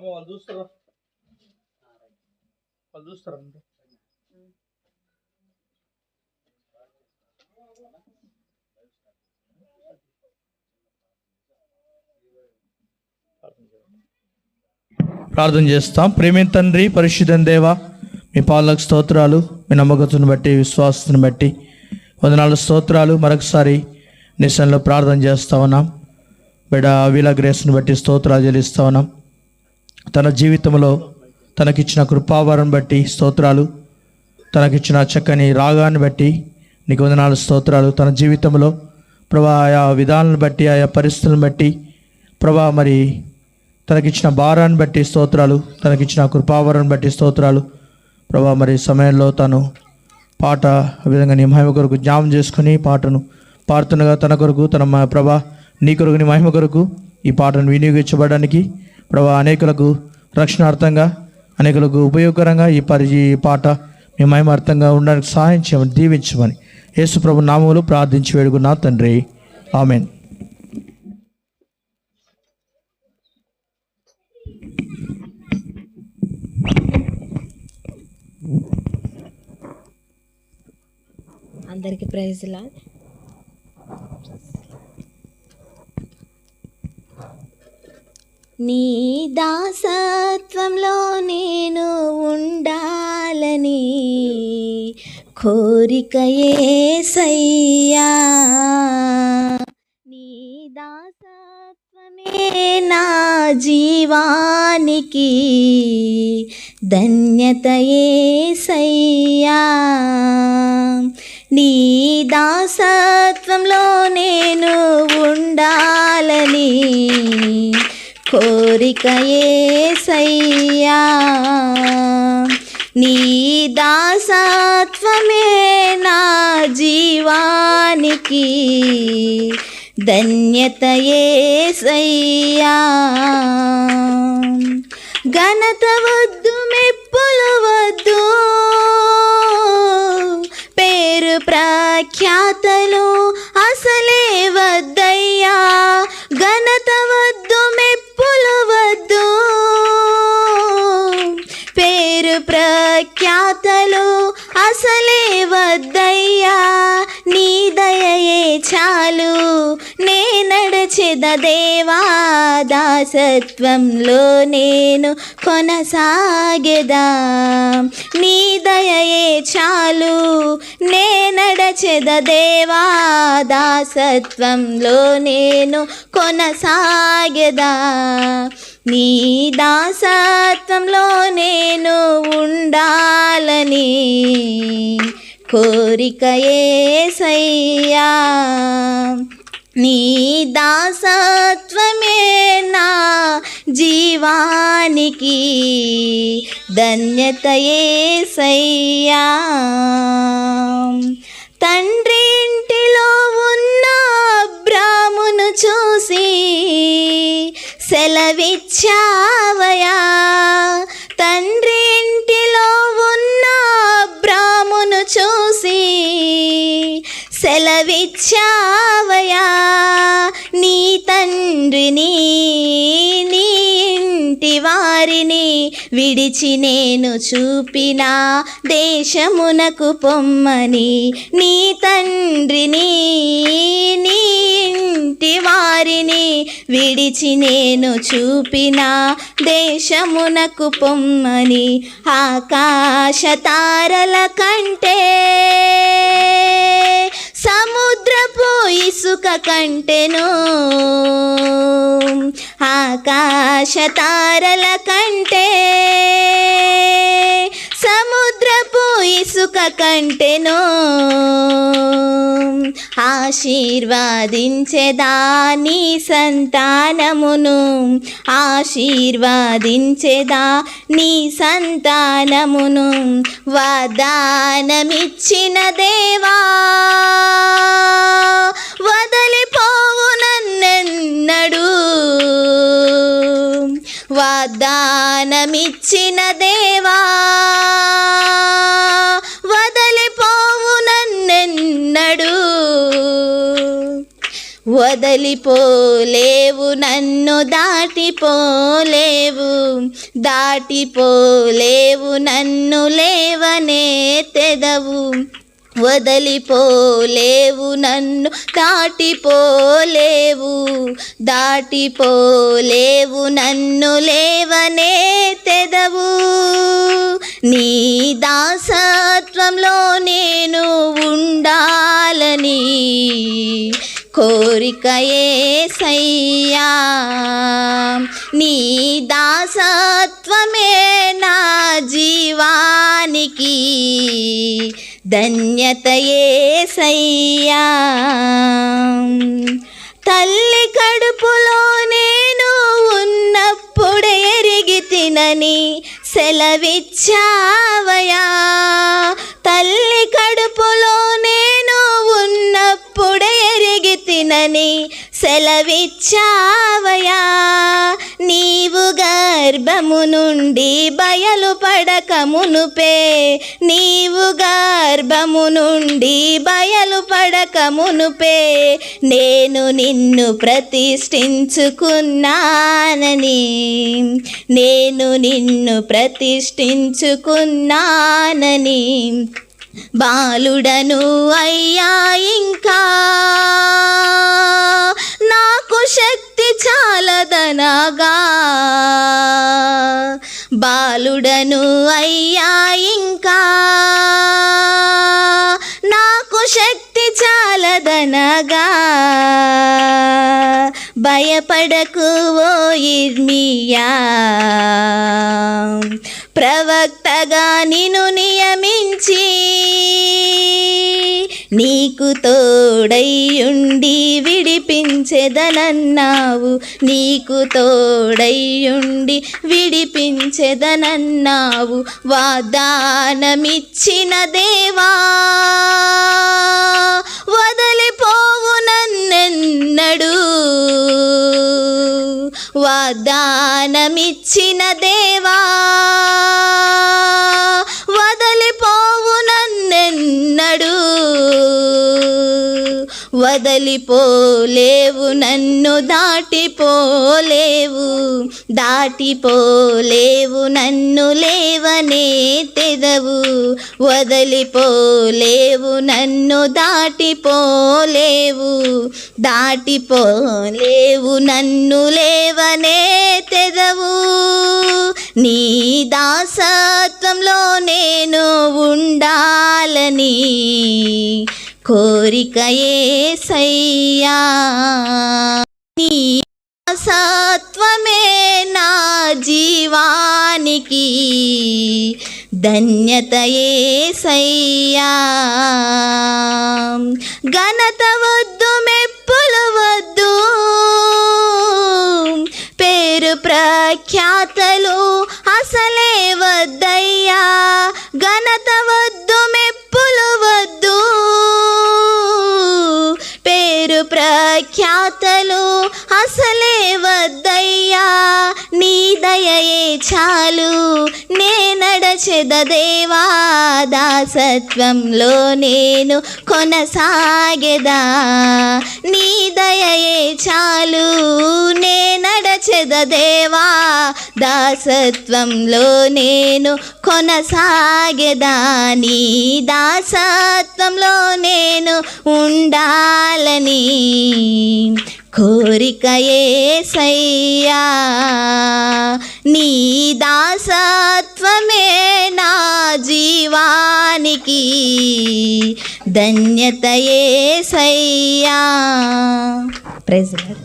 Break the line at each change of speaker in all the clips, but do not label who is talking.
వాళ్ళు చూస్తారండి. ప్రార్థన చేస్తాం. ప్రేమ తండ్రి, పరిశుద్ధ దేవ, మీ పాలకు స్తోత్రాలు, మీ నమ్మకతను బట్టి, విశ్వాసతను బట్టి వందనాలు, స్తోత్రాలు. మరొకసారి నిశ్చయంలో ప్రార్థన చేస్తా ఉన్నాం. బిడ్డ వీళ్ళ గ్రేస్ను బట్టి స్తోత్రాలు చెల్లిస్తా ఉన్నాం. తన జీవితంలో తనకిచ్చిన కృపావరం బట్టి స్తోత్రాలు, తనకిచ్చిన చక్కని రాగాన్ని బట్టి నీకు వందనాలు, స్తోత్రాలు. తన జీవితంలో ప్రభా ఆయా విధానాలను బట్టి, ఆయా పరిస్థితులను బట్టి ప్రభా మరి తనకిచ్చిన భారాన్ని బట్టి స్తోత్రాలు, తనకిచ్చిన కృపావరాన్ని బట్టి స్తోత్రాలు ప్రభా. మరి సమయంలో తను పాట ఆ విధంగా నీ మహిమ కొరకు జ్ఞాపం చేసుకుని పాటను పాడుతుండగా తన కొరకు, తన ప్రభా నీ కొరకు, నీ మహిమ కొరకు ఈ పాటను వినియోగించబడడానికి ప్రభా అనేకులకు రక్షణార్థంగా, అనేకులకు ఉపయోగకరంగా ఈ పాట మీ మహిమార్థంగా ఉండడానికి సహాయం చేయమని, దీవించమని యేసు ప్రభు నామములో ప్రార్థించి వేడుకున్నా తండ్రి, ఆమెన్.
అందరికీ ప్రైజ్ లార్డ్. నీ దాసత్వంలో నేను ఉండాలని కోరిక యేసయ్యా, నీ దాసత్వమే నా జీవానికి ధన్యత యేసయ్యా, నీ దాసత్వంలో నేను ఉండాలని కోరిక యేసయ్యా, నీ దాసత్వమే నా జీవానికి ధన్యత యేసయ్యా. ఘనత వద్దు, మెప్పులు వద్దు, పేరు ప్రఖ్యాతలు అసలే వద్దయ్యా. ఘనత వద్దు, మెప్పులు వద్దు, పేరు ప్రఖ్యాతలు అసలే వద్దయ్యా. నీ దయయే చాలు, నే నడచెద దేవా, దాసత్వంలో నేను కొనసాగెదా. నీ దయయే చాలు, నే నడచెద దేవా, దాసత్వంలో నేను కొనసాగెదా. నీ దాసత్వంలో నేను ఉండాలని కోరిక యేసయ్యా, నీ దాసత్వమే నా జీవానికి ధన్యత యేసయ్యా. తండ్రి ఇంటిలో ఉన్న అబ్రామును చూసి సెలవిచ్చావయా, తండ్రి ఇంటిలో ఉన్న అబ్రామును చూసి సెలవిచ్చావయా. నీ తండ్రిని, నీ ఇంటి వారిని విడిచి నేను చూపిన దేశమునకు పొమ్మని, నీ తండ్రిని, నీ ఇంటి వారిని విడిచి నేను చూపిన దేశమునకు పొమ్మని. ఆకాశ తారల కంటే, సముద్రపు ఇసుక కంటెను, ఆకాశ తారల కంటే, సముద్రపు ఇసుక కంటెను. ఆశీర్వాదించెదా నీ సంతానమును, ఆశీర్వాదించెదా నీ సంతానమును. వాగ్దానమిచ్చిన దేవా, వదలిపోవు నన్నెన్నడు. వాగ్దానమిచ్చిన దేవా, వదలిపోవు నన్నెన్నడు. వదలిపోలేవు నన్ను దాటిపోలేవు, దాటిపోలేవు నన్ను లేవనెత్తెదవు. వదలిపోలేవు నన్ను దాటిపోలేవు, దాటిపోలేవు నన్ను లేవనెత్తెదవు. నీ దాసత్వంలో నేను ఉండాలని కోరిక యేసయ్యా. నీ దాసత్వమే నా జీవానికి ధన్యత యేసయ్యా. తల్లి కడుపులో నేను ఉన్నప్పుడే ఎరిగి తినని సెలవిచ్చావయా. తల్లి కడుపులో నేను ఉన్నప్పుడే ఎరిగి తినని సెలవిచ్చావయా. నీవు గర్భము నుండి బయలుపడక మునుపే, నీవు గర్భము నుండి బయలుపడక మునుపే నేను నిన్ను ప్రతిష్ఠించుకున్నానని, నేను నిన్ను ప్రతిష్ఠించుకున్నానని. బాలుడను అయ్యా ఇంకా నాకు శక్తి చాలదనగా, బాలుడను అయ్యా ఇంకా నాకు శక్తి చాలదనగా. భయపడకు ఓ ఇర్మియా, ప్రవక్తగా నిన్ను నియమించి నీకు తోడైయుండి విడిపించెదనన్నావు, నీకు తోడైయుండి విడిపించెదనన్నావు. వాగ్దానమిచ్చిన దేవా వదలిపోవు నన్నెన్నడు, వాగ్దానమిచ్చిన దేవా వదలిపోవు నన్నెన్నడు. వదలిపోలేవు నన్ను దాటిపోలేవు, దాటిపోలేవు నన్ను లేవనెత్తెదవు. వదలిపోలేవు నన్ను దాటిపోలేవు, దాటిపోలేవు నన్ను లేవనెత్తెదవు. నీ దాసత్వంలో నేను ఉండాలని కోరిక యేసయ్యా. నీ దాసత్వమే నా జీవానికి ధన్యత యేసయ్యా. ఘనత వద్దు, మెప్పులు వద్దు, పేరు ప్రఖ్యాతలు అసలే వద్దయ్యా. ఘనత వద్దు, మెప్పులు వద్దు, పేరు ప్రఖ్యాతలు అసలే వద్దయ్యా. నీ దయయే చాలు నే నడచెద దేవా, దాసత్వంలో నేను కొనసాగెదా. నీ దయయే చాలు నే నడచెద దేవా, దాసత్వంలో నేను కొనసాగెదా. నీ దాసత్వంలో నేను ఉండాలని కోరిక యేసయ్యా. నీ దాసత్వమే నా జీవానికి ధన్యత యేసయ్యా. Praise the lord.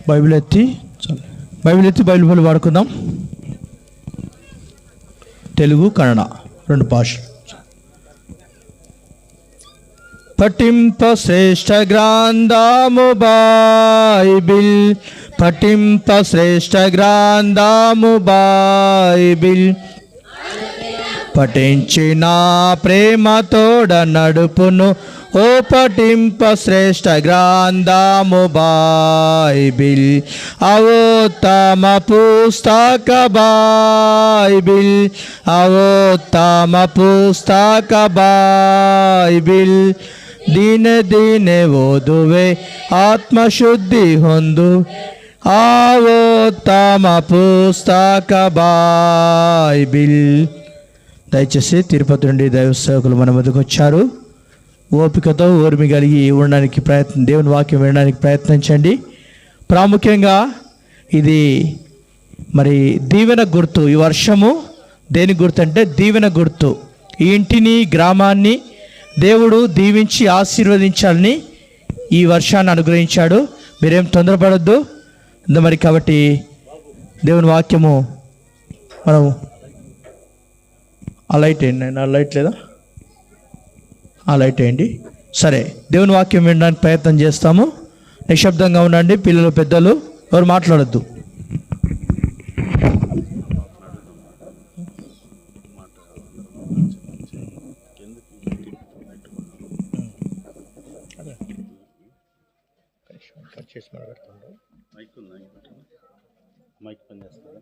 బైబిల్ ఎత్తి బైబిల్ పలు వాడుకుందాం. తెలుగు, కన్నడ రెండు భాషలు. పఠింప శ్రేష్ఠ గ్రంథము బైబిల్, పఠింప శ్రేష్ఠ గ్రంథము బైబిల్. పఠించిన ప్రేమ తోడ నడుపును ఓ పఠింప శ్రేష్ఠ గ్రంథము బైబిల్ అవోత్తమ పుస్తక బైబిల్ అవోత్తమ పుస్తక బైబిల్ ದಿನೇ ದಿನೇ ಓದುವೆ ಆತ್ಮಶುದ್ಧಿ ಹೊಂದು ಆವೋತ್ತಮ పుస్తక బైబిల్. దయచేసి తిరుపతి నుండి దైవ సేవకులు మన ముందుకు వచ్చారు. ఓపికతో ఓర్మి కలిగి ఉండడానికి దేవుని వాక్యం వినడానికి ప్రయత్నించండి. ప్రాముఖ్యంగా ఇది మరి దీవెన గుర్తు. ఈ వర్షము దేని గుర్తు అంటే దీవెన గుర్తు. ఈ ఇంటిని గ్రామాన్ని దేవుడు దీవించి ఆశీర్వదించాలని ఈ వర్షాన్ని అనుగ్రహించాడు. మీరేం తొందరపడద్దు మరి. కాబట్టి దేవుని వాక్యము మనం ఆ లైట్ వేయండి. ఆ లైట్ లేదా? ఆ లైట్ వేయండి. సరే, దేవుని వాక్యం వినడానికి ప్రయత్నం చేస్తాము. నిశ్శబ్దంగా ఉండండి. పిల్లలు పెద్దలు ఎవరు మాట్లాడద్దు.
మైక్ పని చేస్తుందా?